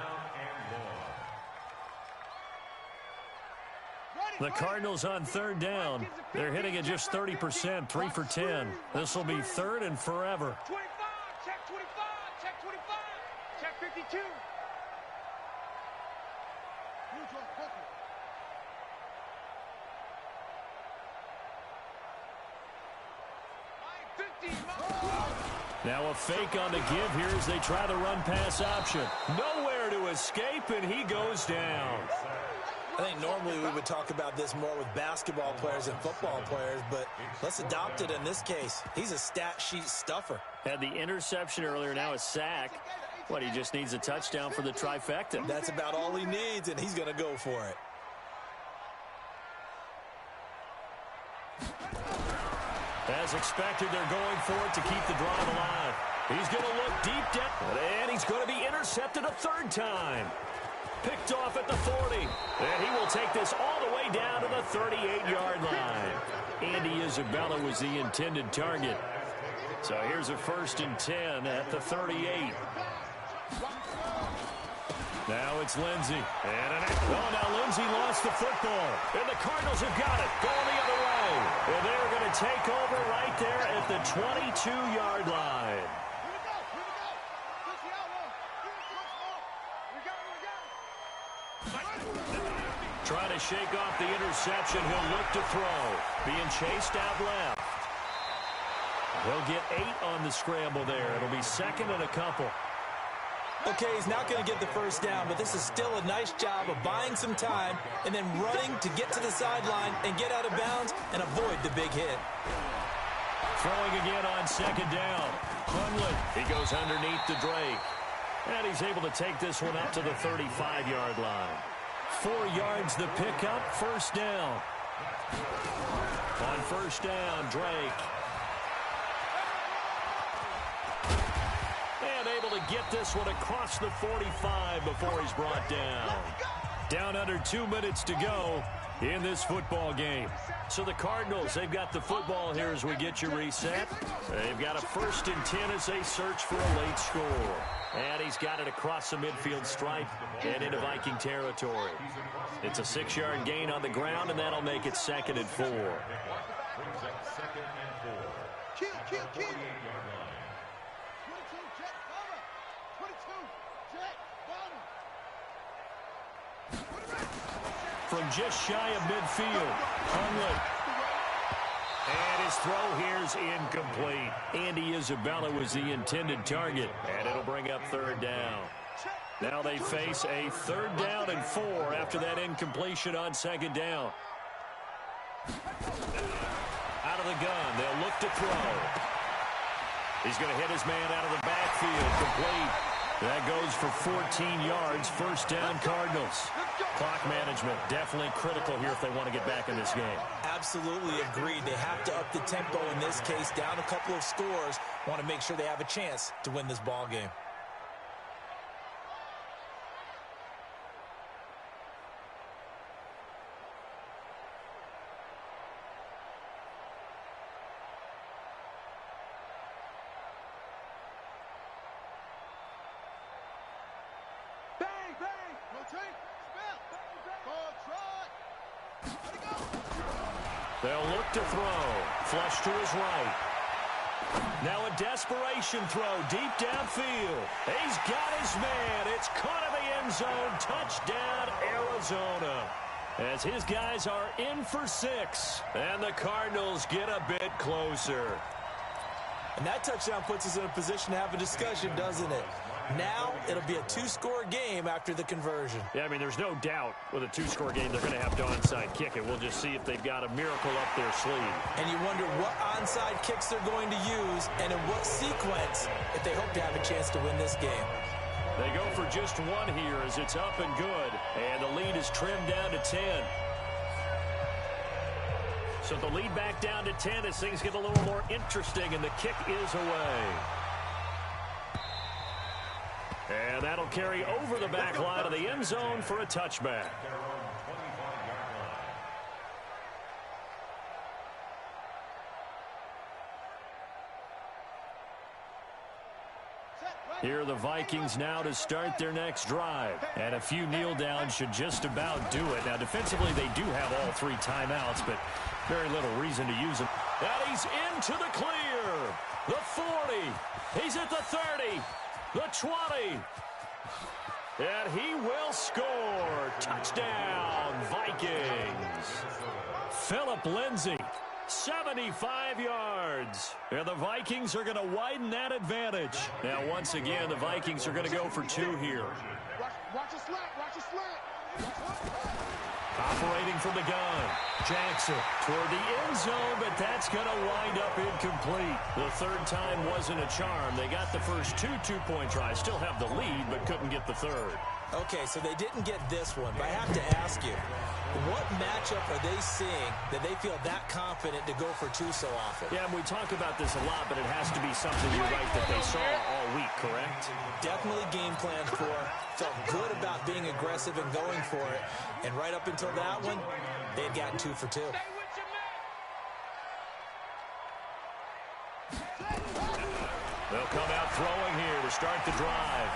The Cardinals on third down. They're hitting at just 30%, 3 for 10. This will be third and forever. 25, check 25, check 25, check 52. Now a fake on the give here as they try the run-pass option. Nowhere to escape, and he goes down. I think normally we would talk about this more with basketball players and football players, but let's adopt it in this case. He's a stat sheet stuffer. Had the interception earlier, now a sack. What, he just needs a touchdown for the trifecta. That's about all he needs, and he's going to go for it. As expected, they're going for it to keep the drive alive. He's going to look deep down, and he's going to be intercepted a third time. Picked off at the 40, and he will take this all the way down to the 38-yard line. Andy Isabella was the intended target. So here's a 1st and 10 at the 38. Now it's Lindsey. Now Lindsey lost the football. And the Cardinals have got it. Going the other way. And they're going to take over right there at the 22-yard line. Trying to shake off the interception. He'll look to throw. Being chased out left. He'll get 8 on the scramble there. It'll be second and a couple. Okay, he's not going to get the first down, but this is still a nice job of buying some time and then running to get to the sideline and get out of bounds and avoid the big hit. Throwing again on second down. Hundley, he goes underneath to Drake. And he's able to take this one up to the 35-yard line. 4 yards the pickup, first down. On first down, Drake. And able to get this one across the 45 before he's brought down. Down under 2 minutes to go in this football game. So the Cardinals, they've got the football here as we get you reset. They've got a 1st and 10 as they search for a late score. And he's got it across the midfield stripe and into Viking territory. It's a 6-yard gain on the ground, and that'll make it 2nd and 4. Brings up 2nd and 4. Kill, kill, kill. 48-yard line. 22, jet, bomber. 22, jet, bomber. From just shy of midfield, Hundley. And his throw here's incomplete. Andy Isabella was the intended target, and it'll bring up third down. Now they face a 3rd down and 4 after that incompletion on second down. Out of the gun, they'll look to throw. He's going to hit his man out of the backfield, complete. That goes for 14 yards, first down Cardinals. Clock management definitely critical here if they want to get back in this game. Absolutely agreed. They have to up the tempo in this case, down a couple of scores. Want to make sure they have a chance to win this ball game. They'll look to throw. Flush to his right. Now a desperation throw deep downfield. He's got his man. It's caught in the end zone. Touchdown, Arizona. As his guys are in for 6. And the Cardinals get a bit closer. And that touchdown puts us in a position to have a discussion, doesn't it? Now it'll be a 2-score game after the conversion. Yeah, I mean, there's no doubt with a 2-score game they're going to have to onside kick it. We'll just see if they've got a miracle up their sleeve. And you wonder what onside kicks they're going to use and in what sequence if they hope to have a chance to win this game. They go for just one here as it's up and good. And the lead is trimmed down to 10. So the lead back down to 10 as things get a little more interesting, and the kick is away. And that'll carry over the back line of the end zone for a touchback. Here are the Vikings now to start their next drive. And a few kneel downs should just about do it. Now, defensively, they do have all 3 timeouts, but very little reason to use them. And he's into the clear. The 40. He's at the 30. The 20. And he will score. Touchdown, Vikings. Philip Lindsay, 75 yards. And the Vikings are going to widen that advantage. Now, once again, the Vikings are going to go for 2 here. Watch a slant. Watch a slant. Operating from the gun. Jackson toward the end zone, but that's going to wind up incomplete. The 3rd time wasn't a charm. They got the first 2 two-point tries. Still have the lead, but couldn't get the 3rd. Okay, so they didn't get this one, but I have to ask you, what matchup are they seeing that they feel that confident to go for 2 so often? Yeah, and we talk about this a lot, but it has to be something you're right that they saw all week, correct? Definitely game plan for. Felt good about being aggressive and going for it. And right up until that one, they had gotten 2 for 2. They'll come out throwing here to start the drive.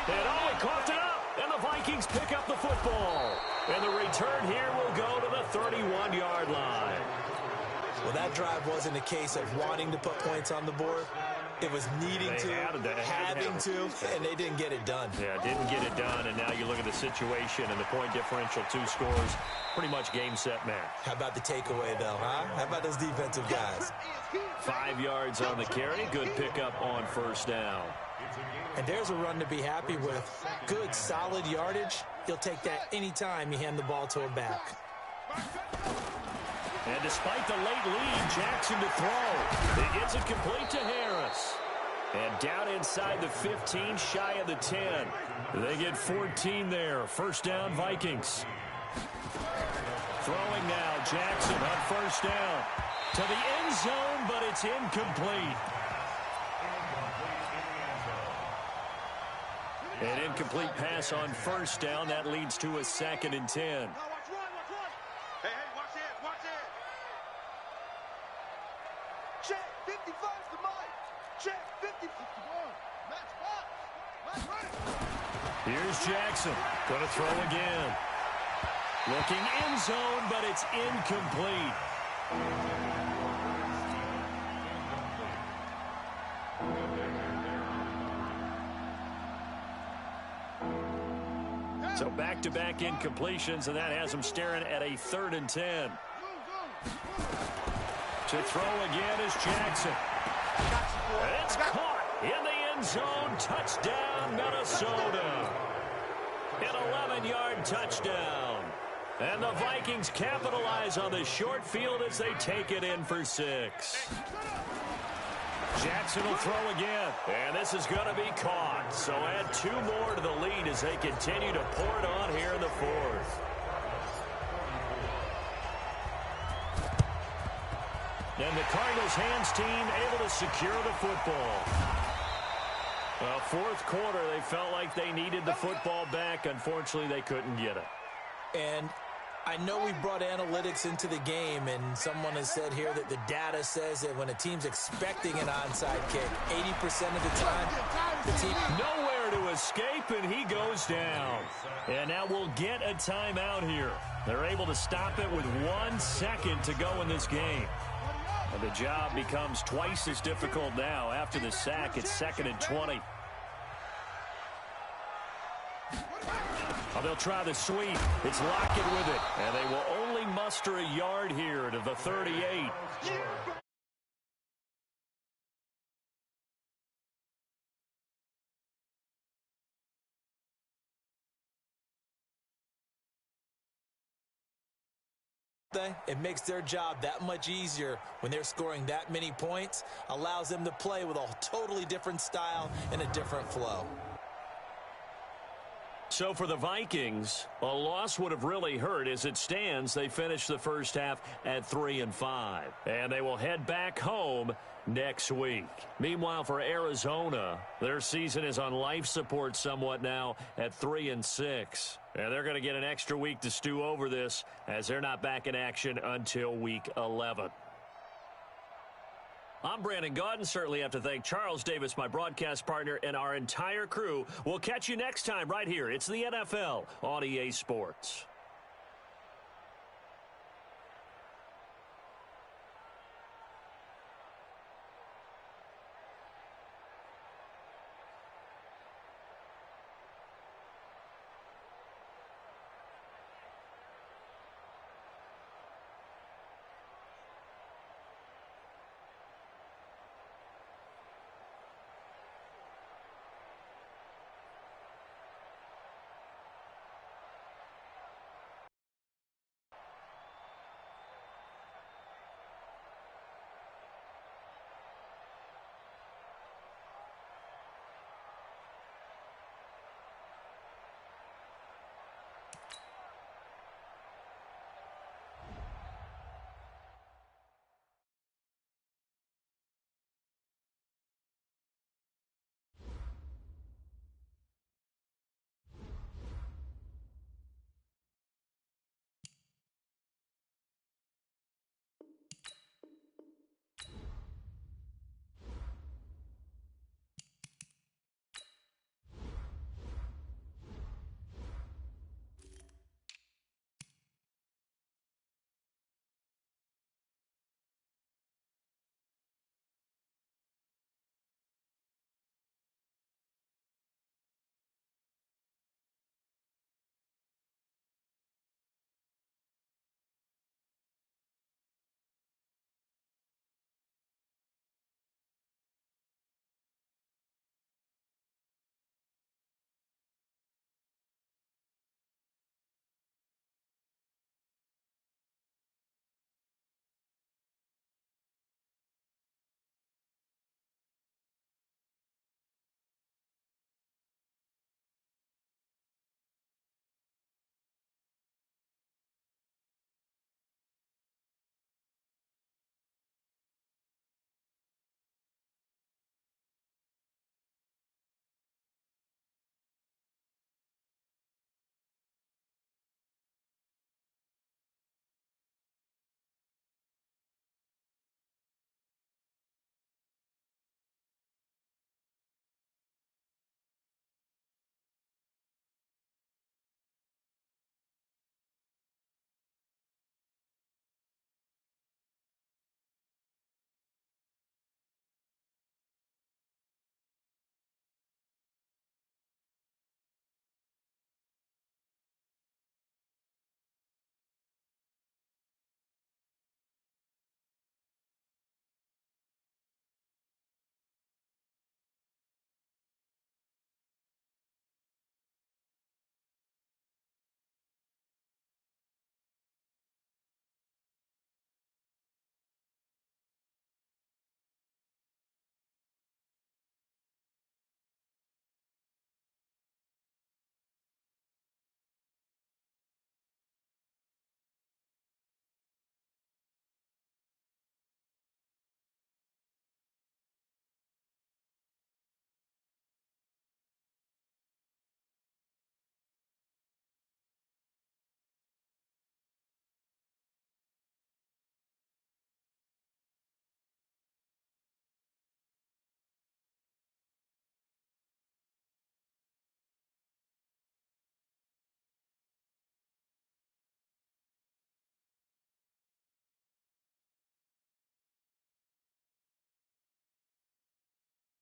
And he coughed it up, and the Vikings pick up the football. And the return here will go to the 31-yard line. Well, that drive wasn't a case of wanting to put points on the board. It was needing to, having to, and they didn't get it done. Yeah, didn't get it done, and now you look at the situation and the point differential, 2 scores, pretty much game, set, match. How about the takeaway, though, huh? How about those defensive guys? 5 yards on the carry, good pickup on 1st down. And there's a run to be happy with. Good, solid yardage. He'll take that anytime you hand the ball to him back. And despite the late lead, Jackson to throw. He gets it complete to Harris. And down inside the 15, shy of the 10. They get 14 there. 1st down, Vikings. Throwing now, Jackson on 1st down. To the end zone, but it's incomplete. An incomplete pass on 1st down. That leads to a 2nd and 10. Hey, watch it, watch it. Check, 55's the mic. Check, 50, 51. Match box. Match ready. Here's Jackson. Going to throw again. Looking end zone, but it's incomplete. So back-to-back incompletions, and that has them staring at a 3rd and 10. To throw again is Jackson. It's caught in the end zone. Touchdown, Minnesota. An 11-yard touchdown. And the Vikings capitalize on the short field as they take it in for 6. Jackson will throw again, and this is going to be caught. So add 2 more to the lead as they continue to pour it on here in the 4th. And the Cardinals' hands team able to secure the football. Well, 4th quarter, they felt like they needed the football back. Unfortunately, they couldn't get it. And I know we brought analytics into the game, and someone has said here that the data says that when a team's expecting an onside kick, 80% of the time, the team... Nowhere to escape, and he goes down. And now we'll get a timeout here. They're able to stop it with 1 second to go in this game. And the job becomes twice as difficult now. After the sack, it's 2nd and 20. They'll try the sweep. It's Lockett with it. And they will only muster a yard here to the 38. It makes their job that much easier when they're scoring that many points. Allows them to play with a totally different style and a different flow. So for the Vikings, a loss would have really hurt. As it stands, they finished the first half at 3-5. And they will head back home next week. Meanwhile, for Arizona, their season is on life support somewhat now at 3-6. And they're going to get an extra week to stew over this, as they're not back in action until week 11. I'm Brandon Gaudin. Certainly have to thank Charles Davis, my broadcast partner, and our entire crew. We'll catch you next time right here. It's the NFL on EA Sports.